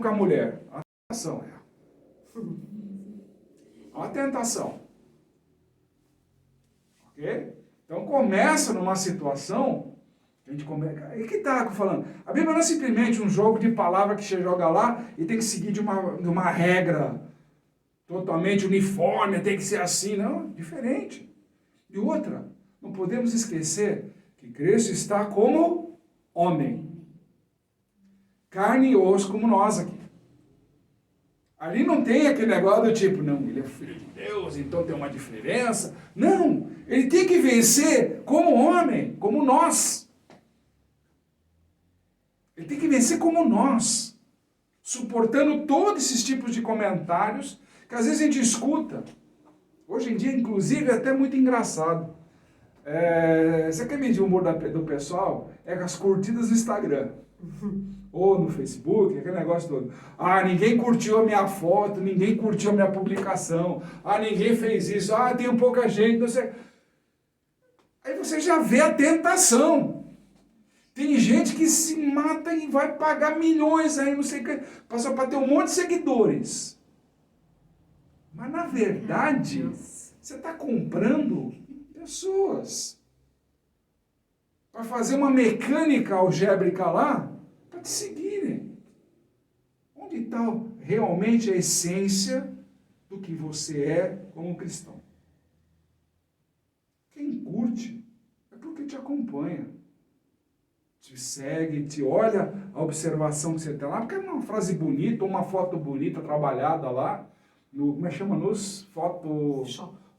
com a mulher? A tentação. A tentação. Ok? Então começa numa situação, a gente começa, e que está falando? A Bíblia não é simplesmente um jogo de palavra que você joga lá e tem que seguir de uma regra totalmente uniforme, tem que ser assim, não, diferente. E outra, não podemos esquecer que Cristo está como homem. Carne e osso como nós aqui. Ali não tem aquele negócio do tipo, não, ele é filho de Deus, então tem uma diferença. Não, ele tem que vencer como homem, como nós. Ele tem que vencer como nós, suportando todos esses tipos de comentários que às vezes a gente escuta. Hoje em dia, inclusive, é até muito engraçado. Você quer medir o humor do pessoal? É com as curtidas no Instagram. Ou no Facebook, aquele negócio todo. Ah, ninguém curtiu a minha foto, ninguém curtiu a minha publicação. Ah, ninguém fez isso. Ah, tem pouca gente, não sei. Aí você já vê a tentação. Tem gente que se mata e vai pagar milhões aí, não sei o que, passar para ter um monte de seguidores. Mas na verdade, você está comprando pessoas para fazer uma mecânica algébrica lá, para te seguirem. Onde está realmente a essência do que você é como cristão? Quem curte é porque te acompanha, te segue, te olha a observação que você tem lá, porque é uma frase bonita, uma foto bonita, trabalhada lá, no, como é que chama? Nos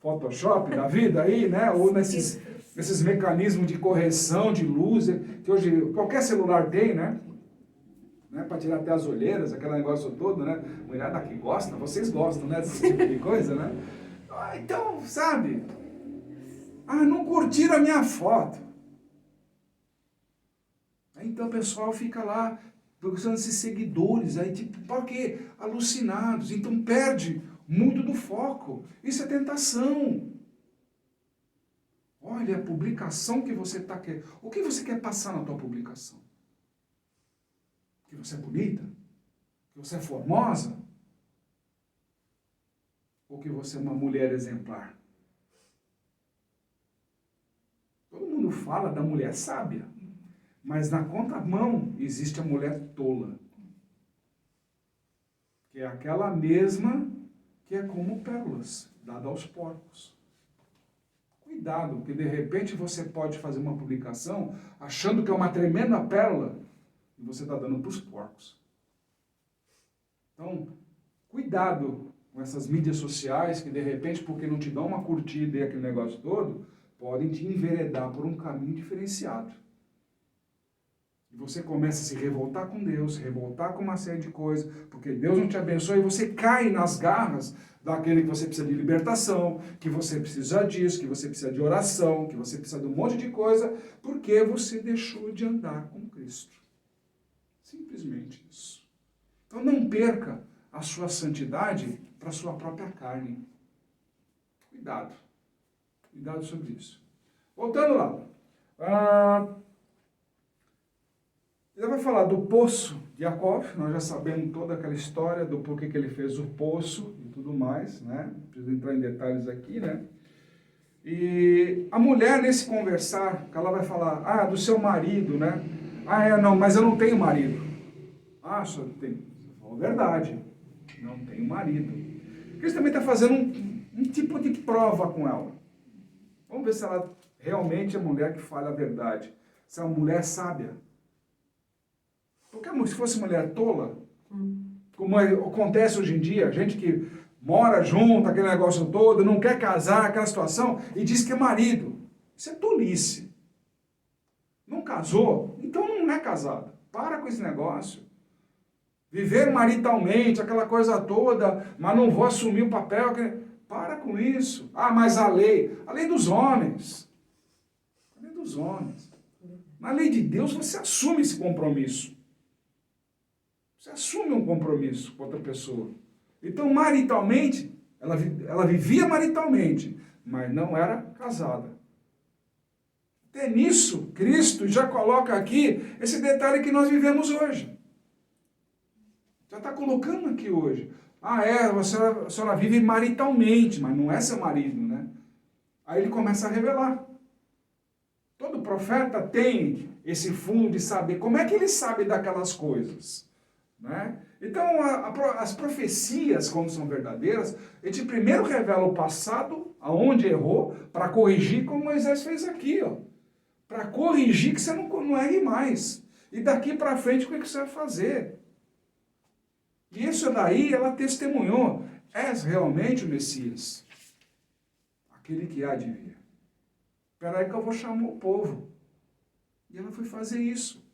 Photoshop da vida aí, né? Ou nesses mecanismos de correção de luz, que hoje qualquer celular tem, né? Para tirar até as olheiras, aquele negócio todo, né? Mulher daqui gosta, vocês gostam, né? Desse tipo de coisa, né? Então, sabe? Ah, não curtiram a minha foto. Então o pessoal fica lá procurando esses seguidores, aí tipo, para quê? Alucinados. Então perde muito do foco. Isso é tentação. Olha a publicação que você está querendo. O que você quer passar na tua publicação? Que você é bonita? Que você é formosa? Ou que você é uma mulher exemplar? Todo mundo fala da mulher sábia. Mas na contramão existe a mulher tola. Que é aquela mesma que é como pérolas, dada aos porcos. Cuidado, porque de repente você pode fazer uma publicação achando que é uma tremenda pérola e você está dando para os porcos. Então, cuidado com essas mídias sociais que de repente, porque não te dão uma curtida e aquele negócio todo, podem te enveredar por um caminho diferenciado. E você começa a se revoltar com Deus, se revoltar com uma série de coisas, porque Deus não te abençoa e você cai nas garras daquele que você precisa de libertação, que você precisa disso, que você precisa de oração, que você precisa de um monte de coisa, porque você deixou de andar com Cristo. Simplesmente isso. Então não perca a sua santidade para a sua própria carne. Cuidado. Cuidado sobre isso. Voltando lá. Ele vai falar do poço de Jacó, nós já sabemos toda aquela história do porquê que ele fez o poço e tudo mais, né? Não preciso entrar em detalhes aqui, né? E a mulher, nesse conversar, que ela vai falar, do seu marido, né? Não, mas eu não tenho marido. Só tem. Verdade, não tenho marido. Cristo também está fazendo um tipo de prova com ela. Vamos ver se ela realmente é mulher que fala a verdade. Se é uma mulher sábia. Porque se fosse mulher tola, como acontece hoje em dia, gente que mora junto, aquele negócio todo, não quer casar, aquela situação, e diz que é marido. Isso é tolice. Não casou? Então não é casado. Para com esse negócio. Viver maritalmente, aquela coisa toda, mas não vou assumir o papel. Para com isso. Mas a lei dos homens. A lei dos homens. Na lei de Deus você assume esse compromisso. Você assume um compromisso com outra pessoa. Então, maritalmente, ela vivia maritalmente, mas não era casada. Até nisso, Cristo já coloca aqui esse detalhe que nós vivemos hoje. Já está colocando aqui hoje. Ah, a senhora vive maritalmente, mas não é seu marido, né? Aí ele começa a revelar. Todo profeta tem esse fundo de saber. Como é que ele sabe daquelas coisas? Né? Então, as profecias, quando são verdadeiras, a gente primeiro revela o passado, aonde errou, para corrigir, como Moisés fez aqui, ó. Para corrigir que você não erre mais. E daqui para frente, o que você vai fazer? E isso daí, ela testemunhou. És realmente o Messias. Aquele que há de vir. Espera aí que eu vou chamar o povo. E ela foi fazer isso.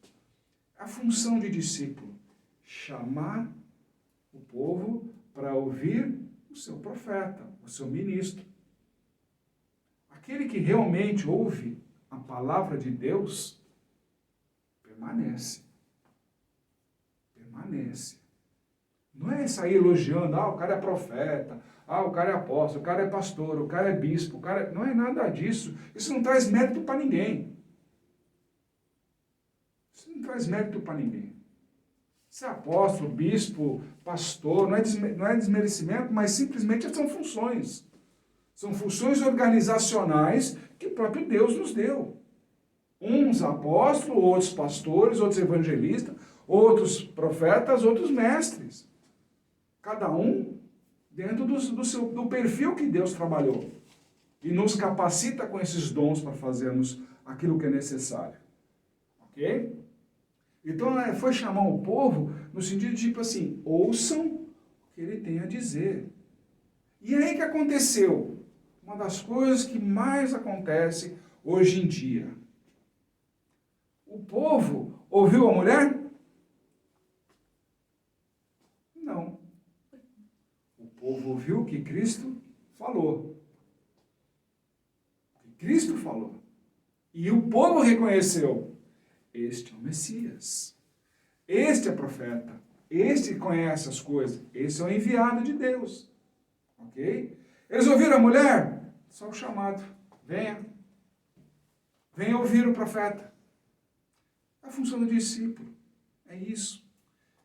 A função de discípulo. Chamar o povo para ouvir o seu profeta, o seu ministro. Aquele que realmente ouve a palavra de Deus, permanece. Permanece. Não é sair elogiando, o cara é profeta, o cara é apóstolo, o cara é pastor, o cara é bispo, o cara... Não é nada disso. Isso não traz mérito para ninguém. Isso não traz mérito para ninguém. Ser apóstolo, bispo, pastor, não é desmerecimento, mas simplesmente são funções. São funções organizacionais que o próprio Deus nos deu. Uns apóstolos, outros pastores, outros evangelistas, outros profetas, outros mestres. Cada um dentro do perfil que Deus trabalhou. E nos capacita com esses dons para fazermos aquilo que é necessário. Ok? Então, foi chamar o povo no sentido de, tipo assim, ouçam o que ele tem a dizer. E aí que aconteceu? Uma das coisas que mais acontece hoje em dia. O povo ouviu a mulher? Não. O povo ouviu o que Cristo falou. O que Cristo falou. E o povo reconheceu. Este é o Messias. Este é profeta. Este conhece as coisas. Esse é o enviado de Deus. Ok? Eles ouviram a mulher? Só o chamado. Venha. Venha ouvir o profeta. A função do discípulo é isso.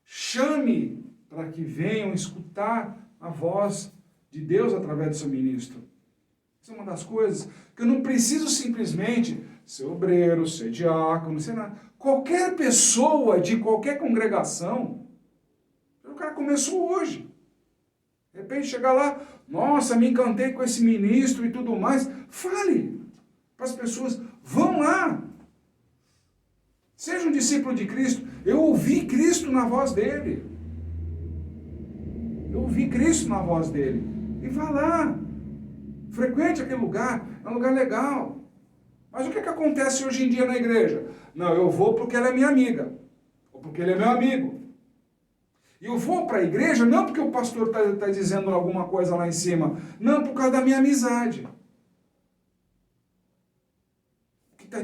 Chame para que venham escutar a voz de Deus através do seu ministro. Isso é uma das coisas que eu não preciso simplesmente ser obreiro, ser diácono, ser nada. Qualquer pessoa de qualquer congregação, o cara começou hoje. De repente chegar lá, nossa, me encantei com esse ministro e tudo mais. Fale para as pessoas, vão lá. Seja um discípulo de Cristo. Eu ouvi Cristo na voz dele. Eu ouvi Cristo na voz dele. E vá lá. Frequente aquele lugar. É um lugar legal. Mas o que acontece hoje em dia na igreja? Não, eu vou porque ela é minha amiga. Ou porque ele é meu amigo. E eu vou para a igreja não porque o pastor está dizendo alguma coisa lá em cima. Não, por causa da minha amizade.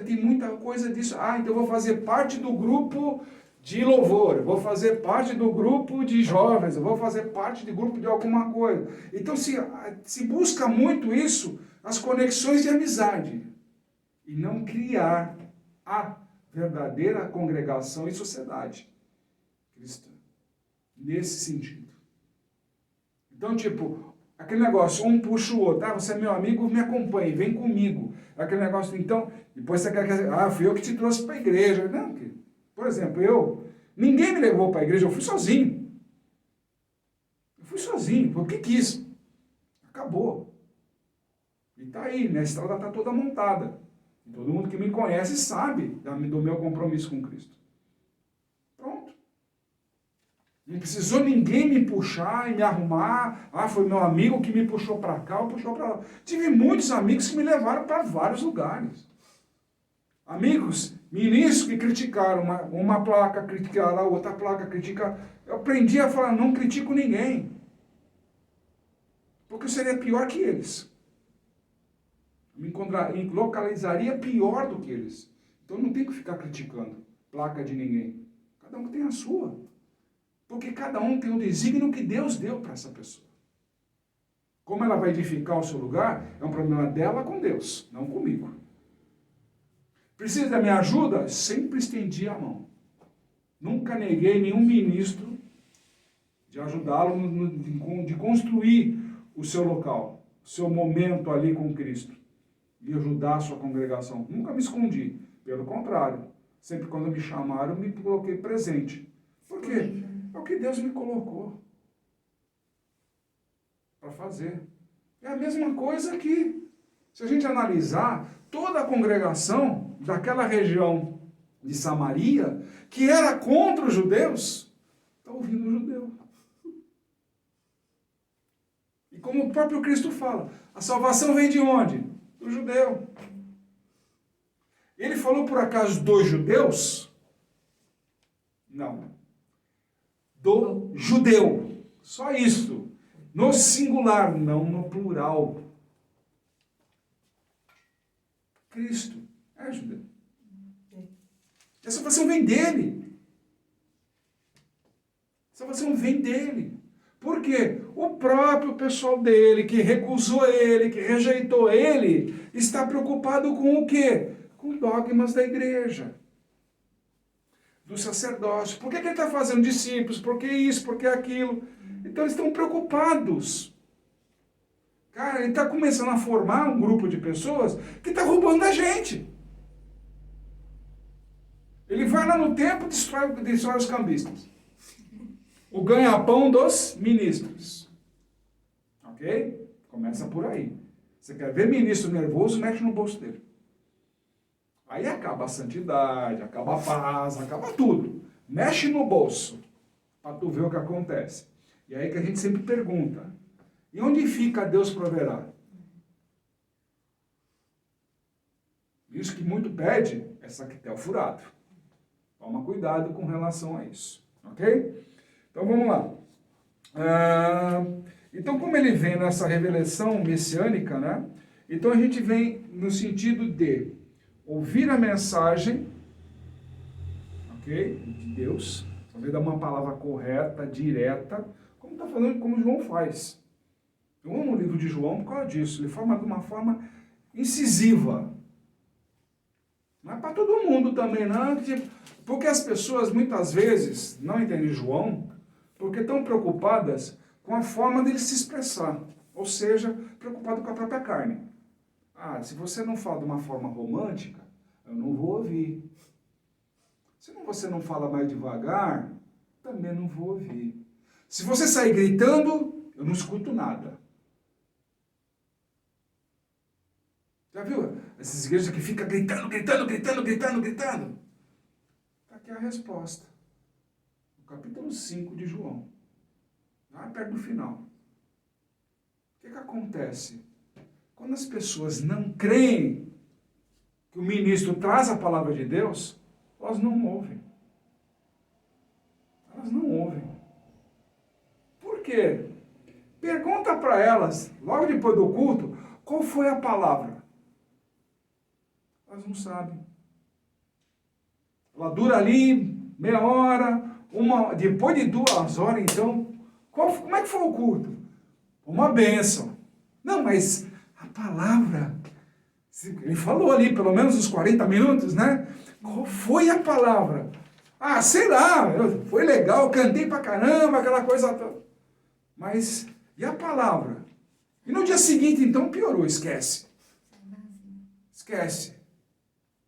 Tem muita coisa disso. Então eu vou fazer parte do grupo de louvor. Eu vou fazer parte do grupo de jovens. Eu vou fazer parte do grupo de alguma coisa. Então se busca muito isso, as conexões de amizade. E não criar a verdadeira congregação e sociedade cristã. Nesse sentido. Então, tipo, aquele negócio, um puxa o outro. Você é meu amigo, me acompanhe, vem comigo. Aquele negócio, então, depois você quer, fui eu que te trouxe para a igreja. Não, por exemplo, ninguém me levou para a igreja, eu fui sozinho. Eu fui sozinho, porque quis. Acabou. E tá aí, minha estrada está toda montada. Todo mundo que me conhece sabe do meu compromisso com Cristo. Pronto. Não precisou ninguém me puxar e me arrumar. Foi meu amigo que me puxou para cá ou puxou para lá. Tive muitos amigos que me levaram para vários lugares. Amigos, ministros que criticaram. Uma placa criticaram, a outra placa criticaram. Eu aprendi a falar, não critico ninguém. Porque eu seria pior que eles. Me localizaria pior do que eles. Então não tem que ficar criticando placa de ninguém. Cada um tem a sua. Porque cada um tem o desígnio que Deus deu para essa pessoa. Como ela vai edificar o seu lugar, é um problema dela com Deus, não comigo. Precisa da minha ajuda? Sempre estendi a mão. Nunca neguei nenhum ministro de ajudá-lo, de construir o seu local, o seu momento ali com Cristo, de ajudar a sua congregação. Nunca me escondi, pelo contrário. Sempre quando me chamaram, me coloquei presente. Por quê? É o que Deus me colocou para fazer. É a mesma coisa que, se a gente analisar, toda a congregação daquela região de Samaria, que era contra os judeus, está ouvindo o judeu. E como o próprio Cristo fala, a salvação vem de onde? Do judeu. Ele falou por acaso dos judeus? Não. Do judeu. Só isso. No singular, não no plural. Cristo é judeu. A salvação vem dele. A salvação vem dele. Por quê? O próprio pessoal dele, que recusou ele, que rejeitou ele, está preocupado com o quê? Com dogmas da igreja, do sacerdócio. Por que ele está fazendo discípulos? Por que isso? Por que aquilo? Então eles estão preocupados. Cara, ele está começando a formar um grupo de pessoas que está roubando a gente. Ele vai lá no templo e destrói os cambistas. O ganha-pão dos ministros. Ok? Começa por aí. Você quer ver ministro nervoso, mexe no bolso dele. Aí acaba a santidade, acaba a paz, acaba tudo. Mexe no bolso, para tu ver o que acontece. E aí que a gente sempre pergunta, e onde fica Deus proverá? Isso que muito pede é saquetel furado. Toma cuidado com relação a isso. Ok? Então vamos lá. Então como ele vem nessa revelação messiânica, né? Então a gente vem no sentido de ouvir a mensagem, ok? De Deus, talvez dar uma palavra correta, direta, como está falando, como João faz. Eu amo o livro de João por causa disso. Ele fala de uma forma incisiva. Não é para todo mundo também, não. Porque as pessoas muitas vezes não entendem João porque estão preocupadas com a forma dele se expressar. Ou seja, preocupado com a própria carne. Ah, se você não fala de uma forma romântica, eu não vou ouvir. Se você não fala mais devagar, também não vou ouvir. Se você sair gritando, eu não escuto nada. Já viu? Essas igrejas que ficam gritando. Está aqui a resposta. No capítulo 5 de João. Lá perto do final. O que acontece? Quando as pessoas não creem que o ministro traz a palavra de Deus, elas não ouvem. Elas não ouvem. Por quê? Pergunta para elas, logo depois do culto, qual foi a palavra? Elas não sabem. Ela dura ali meia hora, depois de 2 horas, então, como é que foi o culto? Uma bênção. Não, mas a palavra, ele falou ali pelo menos uns 40 minutos, né? Qual foi a palavra? Ah, sei lá, foi legal, cantei pra caramba, aquela coisa toda. Mas, e a palavra? E no dia seguinte, então, piorou, esquece. Esquece.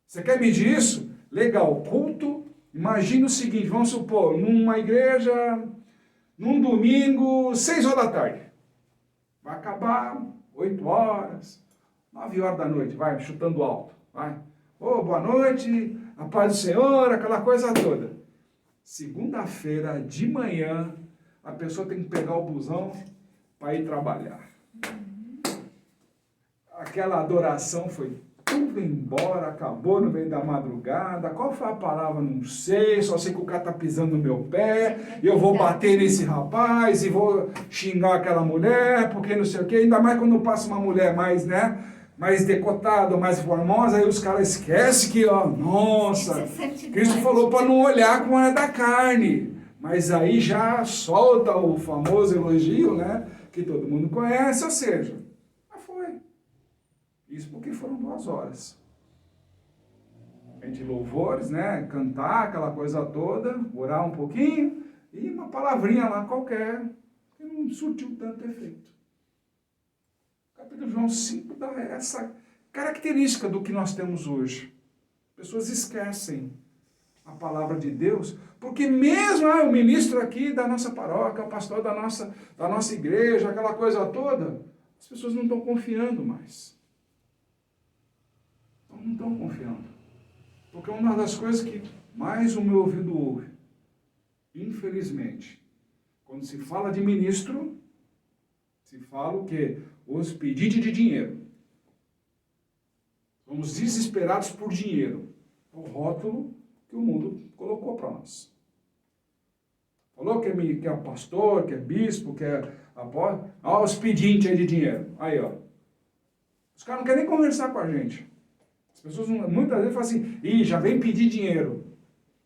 Você quer medir isso? Legal, culto, imagina o seguinte, vamos supor, numa igreja, num domingo, 6 horas da tarde. Vai acabar 8 horas, 9 horas da noite, vai, chutando alto, vai. Ô, boa noite, a paz do Senhor, aquela coisa toda. Segunda-feira de manhã, a pessoa tem que pegar o busão para ir trabalhar. Aquela adoração foi tudo embora, acabou no meio da madrugada. Qual foi a palavra? Não sei, só sei que o cara tá pisando no meu pé, e eu vou bater nesse rapaz, e vou xingar aquela mulher, porque não sei o quê. Ainda mais quando passa uma mulher mais, né, mais decotada, mais formosa, aí os caras esquecem que, ó, nossa, Cristo falou para não olhar com a da carne. Mas aí já solta o famoso elogio, né, que todo mundo conhece, ou seja, já foi. Isso porque foram 2 horas. De louvores, né? Cantar aquela coisa toda, orar um pouquinho, e uma palavrinha lá qualquer, que não surtiu tanto efeito. O capítulo de João 5 dá essa característica do que nós temos hoje. Pessoas esquecem a palavra de Deus, porque mesmo o ministro aqui da nossa paróquia, o pastor da nossa igreja, aquela coisa toda, as pessoas não estão confiando mais. Não estão confiando. Porque uma das coisas que mais o meu ouvido ouve, infelizmente, quando se fala de ministro, se fala o quê? Os pedidos de dinheiro. Somos desesperados por dinheiro. É o rótulo que o mundo colocou para nós. Falou que é pastor, que é bispo, que é apóstolo. Olha os pedintes aí de dinheiro. Aí, ó. Os caras não querem nem conversar com a gente. As pessoas muitas vezes falam assim, já vem pedir dinheiro.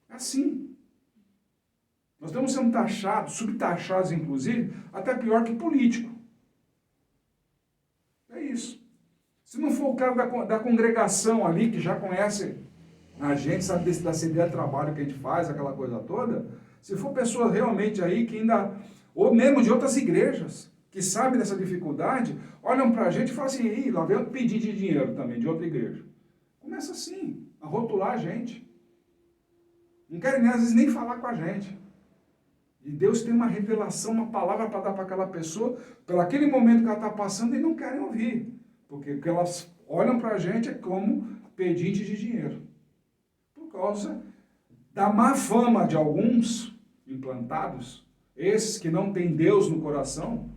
É assim. Nós estamos sendo taxados, subtaxados inclusive, até pior que político. É isso. Se não for o cara da congregação ali, que já conhece a gente, sabe da CDA de trabalho que a gente faz, aquela coisa toda, se for pessoas realmente aí que ainda, ou mesmo de outras igrejas, que sabem dessa dificuldade, olham pra gente e falam assim, lá vem eu pedir de dinheiro também, de outra igreja. Começa assim, a rotular a gente. Não querem, às vezes, nem falar com a gente. E Deus tem uma revelação, uma palavra para dar para aquela pessoa, pelo aquele momento que ela está passando, e não querem ouvir. Porque o que elas olham para a gente é como pedinte de dinheiro. Por causa da má fama de alguns implantados, esses que não têm Deus no coração,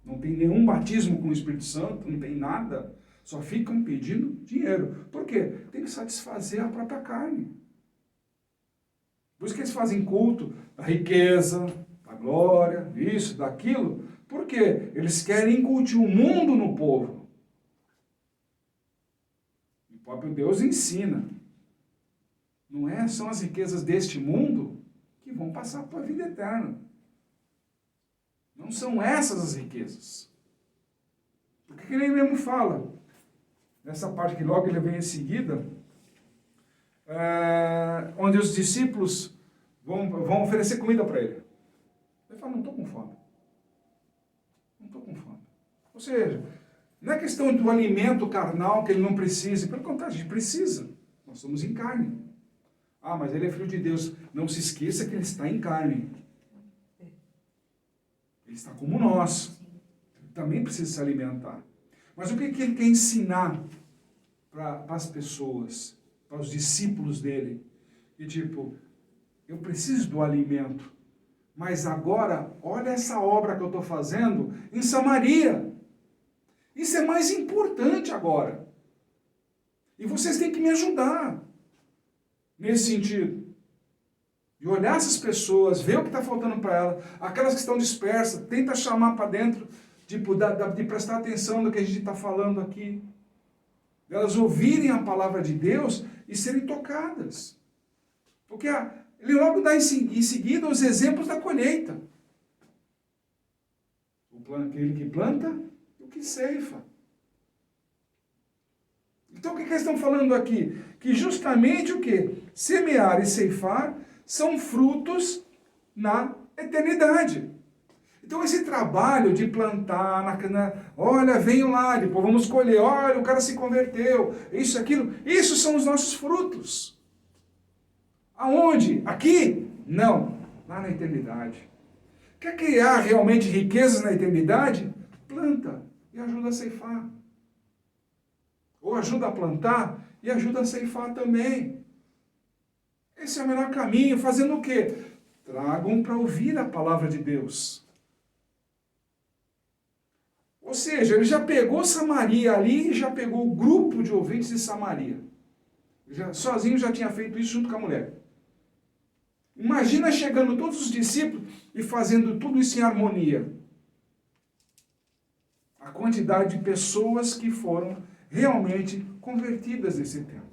não tem nenhum batismo com o Espírito Santo, não tem nada, só ficam pedindo dinheiro. Por quê? Tem que satisfazer a própria carne. Por isso que eles fazem culto da riqueza, da glória, isso, daquilo. Por quê? Eles querem incutir o mundo no povo. O próprio Deus ensina. Não são as riquezas deste mundo que vão passar para a vida eterna. Não são essas as riquezas. Porque que ele mesmo fala, nessa parte que logo ele vem em seguida, onde os discípulos vão oferecer comida para ele. Ele fala, não estou com fome. Não estou com fome. Ou seja, não é questão do alimento carnal que ele não precisa. Pelo contrário, a gente precisa. Nós somos em carne. Mas ele é filho de Deus. Não se esqueça que ele está em carne. Ele está como nós. Ele também precisa se alimentar. Mas o que ele quer ensinar para as pessoas, para os discípulos dele? E tipo, eu preciso do alimento. Mas agora, olha essa obra que eu estou fazendo em Samaria. Isso é mais importante agora. E vocês têm que me ajudar nesse sentido. De olhar essas pessoas, ver o que está faltando para elas, aquelas que estão dispersas, tenta chamar para dentro, tipo, de prestar atenção no que a gente está falando aqui. Elas ouvirem a palavra de Deus e serem tocadas. Porque ele logo dá em seguida os exemplos da colheita. Aquele que planta e o que ceifa. Então o que eles estão falando aqui? Que justamente o quê? Semear e ceifar são frutos na eternidade. Então esse trabalho de plantar, olha, venham lá, depois vamos colher, olha, o cara se converteu, isso, aquilo, isso são os nossos frutos. Aonde? Aqui? Não, lá na eternidade. Quer criar realmente riquezas na eternidade? Planta e ajuda a ceifar. Ou ajuda a plantar e ajuda a ceifar também. Esse é o melhor caminho, fazendo o quê? Tragam para ouvir a palavra de Deus. Ou seja, ele já pegou Samaria ali, já pegou o grupo de ouvintes de Samaria. Sozinho já tinha feito isso junto com a mulher. Imagina chegando todos os discípulos e fazendo tudo isso em harmonia. A quantidade de pessoas que foram realmente convertidas nesse tempo.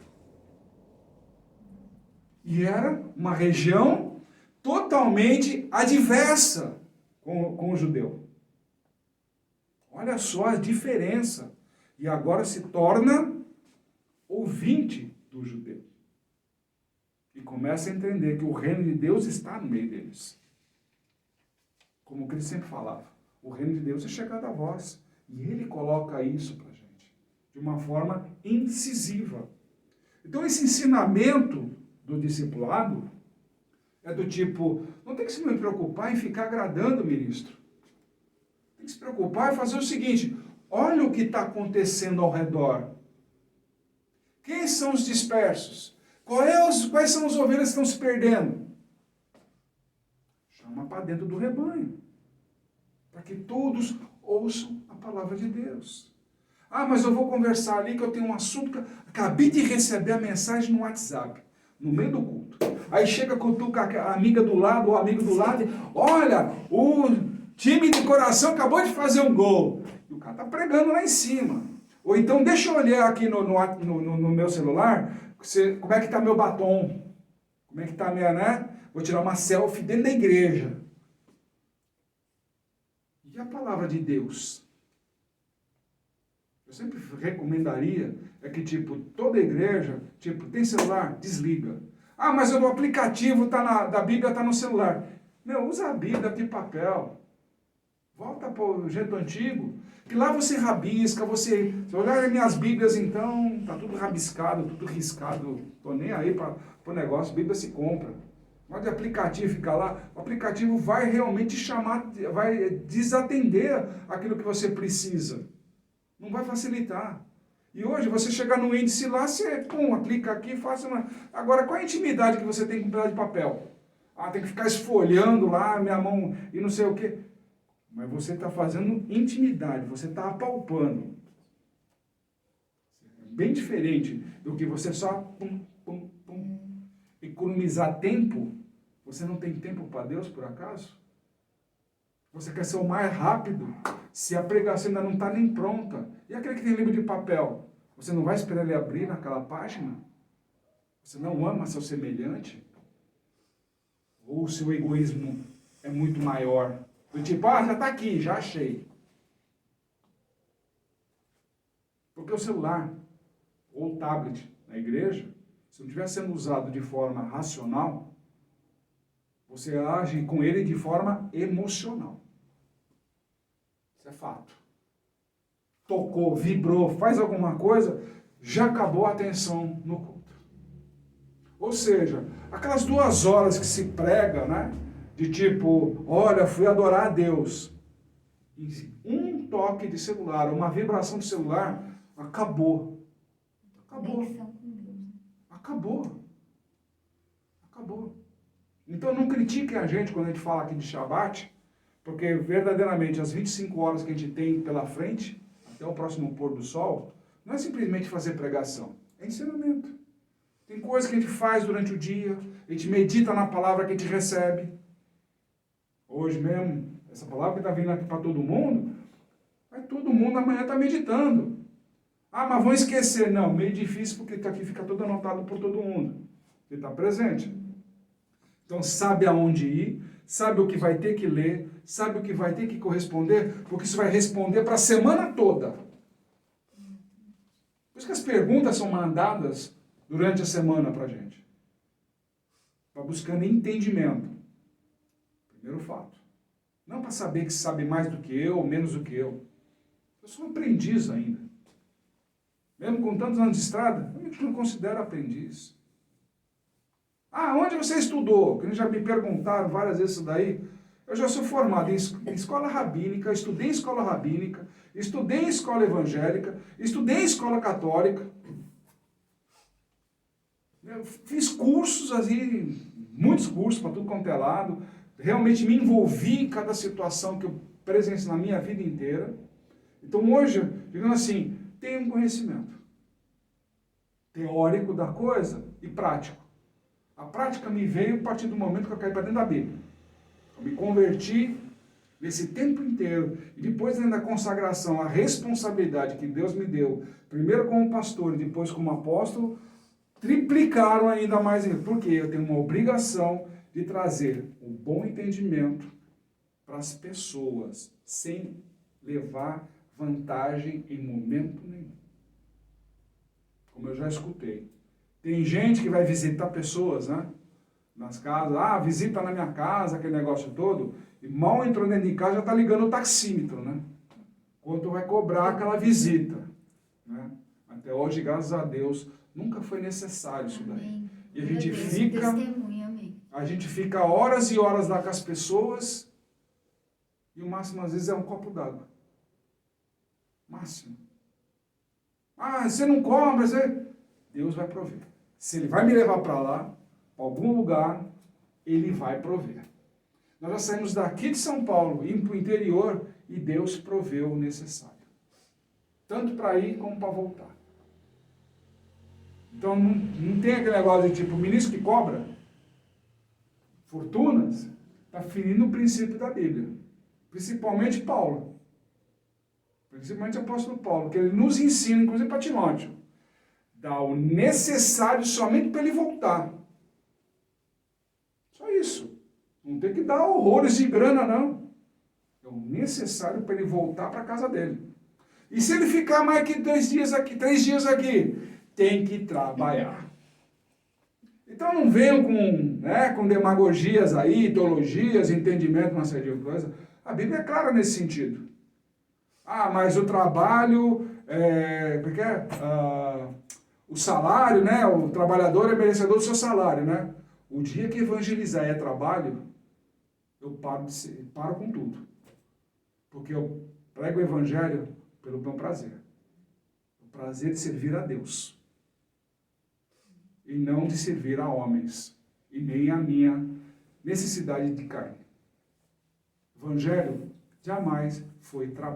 E era uma região totalmente adversa com o judeu. Olha só a diferença. E agora se torna ouvinte do judeu. E começa a entender que o reino de Deus está no meio deles. como Cristo sempre falava. O reino de Deus é chegado a vós. E Ele coloca isso para a gente, de uma forma incisiva. Então, esse ensinamento do discipulado é do tipo, não tem que se me preocupar em ficar agradando o ministro. Tem que se preocupar em fazer o seguinte, olha o que está acontecendo ao redor. Quem são os dispersos? Quais são as ovelhas que estão se perdendo? Chama para dentro do rebanho. Para que todos ouçam a palavra de Deus. Ah, mas eu vou conversar ali que eu tenho um assunto que acabei de receber a mensagem no WhatsApp, no meio do culto. Aí chega com a amiga do lado, ou amigo do lado, e olha, o time de coração acabou de fazer um gol. E o cara está pregando lá em cima. Ou então, deixa eu olhar aqui no meu celular, como é que está meu batom. Como é que está a minha, né? Vou tirar uma selfie dentro da igreja. E a palavra de Deus? Eu sempre recomendaria, que toda igreja, tem celular? Desliga. Ah, mas o aplicativo da Bíblia está no celular. Meu, usa a Bíblia de papel. Volta para o jeito antigo. Que lá você rabisca, você olhar as minhas Bíblias, então, tá tudo rabiscado, tudo riscado. Tô nem aí para o negócio, Bíblia se compra. Mas o aplicativo fica lá, o aplicativo vai realmente chamar, vai desatender aquilo que você precisa. Não vai facilitar. E hoje, você chegar no índice lá, você, clica aqui, faça uma... Agora, qual é a intimidade que você tem com um pedaço de papel? Ah, tem que ficar esfolhando lá, minha mão e não sei o quê. Mas você está fazendo intimidade, você está apalpando. É bem diferente do que você só economizar tempo. Você não tem tempo para Deus, por acaso? Você quer ser o mais rápido, se a pregação ainda não está nem pronta. E aquele que tem livro de papel? Você não vai esperar ele abrir naquela página? Você não ama seu semelhante? Ou o seu egoísmo é muito maior? Do tipo, já está aqui, já achei. Porque o celular ou o tablet na igreja, se não estiver sendo usado de forma racional, você age com ele de forma emocional. Isso é fato. Tocou, vibrou, faz alguma coisa, já acabou a atenção no culto. Ou seja, aquelas 2 horas que se prega, né? De tipo, olha, fui adorar a Deus. Um toque de celular, uma vibração de celular, acabou. Acabou. Acabou. Acabou. Então não critiquem a gente quando a gente fala aqui de Shabat, porque verdadeiramente as 25 horas que a gente tem pela frente, até o próximo pôr do sol, não é simplesmente fazer pregação, é ensinamento. Tem coisas que a gente faz durante o dia, a gente medita na palavra que a gente recebe. Hoje mesmo, essa palavra que está vindo aqui para todo mundo, mas todo mundo amanhã está meditando. Ah, mas vão esquecer. Não, meio difícil porque está aqui, fica tudo anotado por todo mundo. Ele está presente. Então sabe aonde ir, sabe o que vai ter que ler, sabe o que vai ter que corresponder, porque isso vai responder para a semana toda. Por isso que as perguntas são mandadas durante a semana para a gente. Para buscando entendimento. Primeiro fato. Não para saber que sabe mais do que eu ou menos do que eu. Eu sou um aprendiz ainda. Mesmo com tantos anos de estrada, eu não me considero aprendiz. Ah, onde você estudou? Que já me perguntaram várias vezes isso daí. Eu já sou formado em escola rabínica, estudei em escola rabínica, estudei em escola evangélica, estudei em escola católica. Eu fiz cursos, assim, muitos cursos para tudo quanto é lado. Realmente me envolvi em cada situação que eu presenciei na minha vida inteira. Então hoje, digamos assim, tenho um conhecimento teórico da coisa e prático. A prática me veio a partir do momento que eu caí para dentro da Bíblia. Eu me converti nesse tempo inteiro. E depois dentro da consagração, a responsabilidade que Deus me deu, primeiro como pastor e depois como apóstolo, triplicaram ainda mais. Porque eu tenho uma obrigação de trazer um bom entendimento para as pessoas, sem levar vantagem em momento nenhum. Como eu já escutei. Tem gente que vai visitar pessoas, né? Nas casas, visita na minha casa, aquele negócio todo, E mal entrou dentro de casa, já está ligando o taxímetro, né? Quanto vai cobrar aquela visita, né? Até hoje, graças a Deus, nunca foi necessário isso daí. Amém. E a gente Deus, fica... testemunha, amém. A gente fica horas e horas lá com as pessoas e o máximo às vezes é um copo d'água. Máximo. Ah, você não cobra, você... Deus vai prover. Se Ele vai me levar para lá, para algum lugar, Ele vai prover. Nós já saímos daqui de São Paulo, indo para o interior, e Deus proveu o necessário. Tanto para ir como para voltar. Então não tem aquele negócio de tipo, ministro que cobra fortunas, está ferindo o princípio da Bíblia. Principalmente Paulo. Principalmente o apóstolo Paulo, que ele nos ensina, inclusive para Timóteo, dá o necessário somente para ele voltar. Só isso. Não tem que dar horrores de grana, não. É o necessário para ele voltar para a casa dele. E se ele ficar mais que 3 dias aqui, tem que trabalhar. Então não venham com demagogias aí, ideologias, entendimento, uma série de coisas. A Bíblia é clara nesse sentido. Ah, mas o trabalho, o salário, né? O trabalhador é merecedor do seu salário, né? O dia que evangelizar é trabalho, eu paro com tudo. Porque eu prego o evangelho pelo meu prazer. O prazer de servir a Deus. E não de servir a homens. E nem a minha necessidade de carne. O evangelho jamais foi trabalho.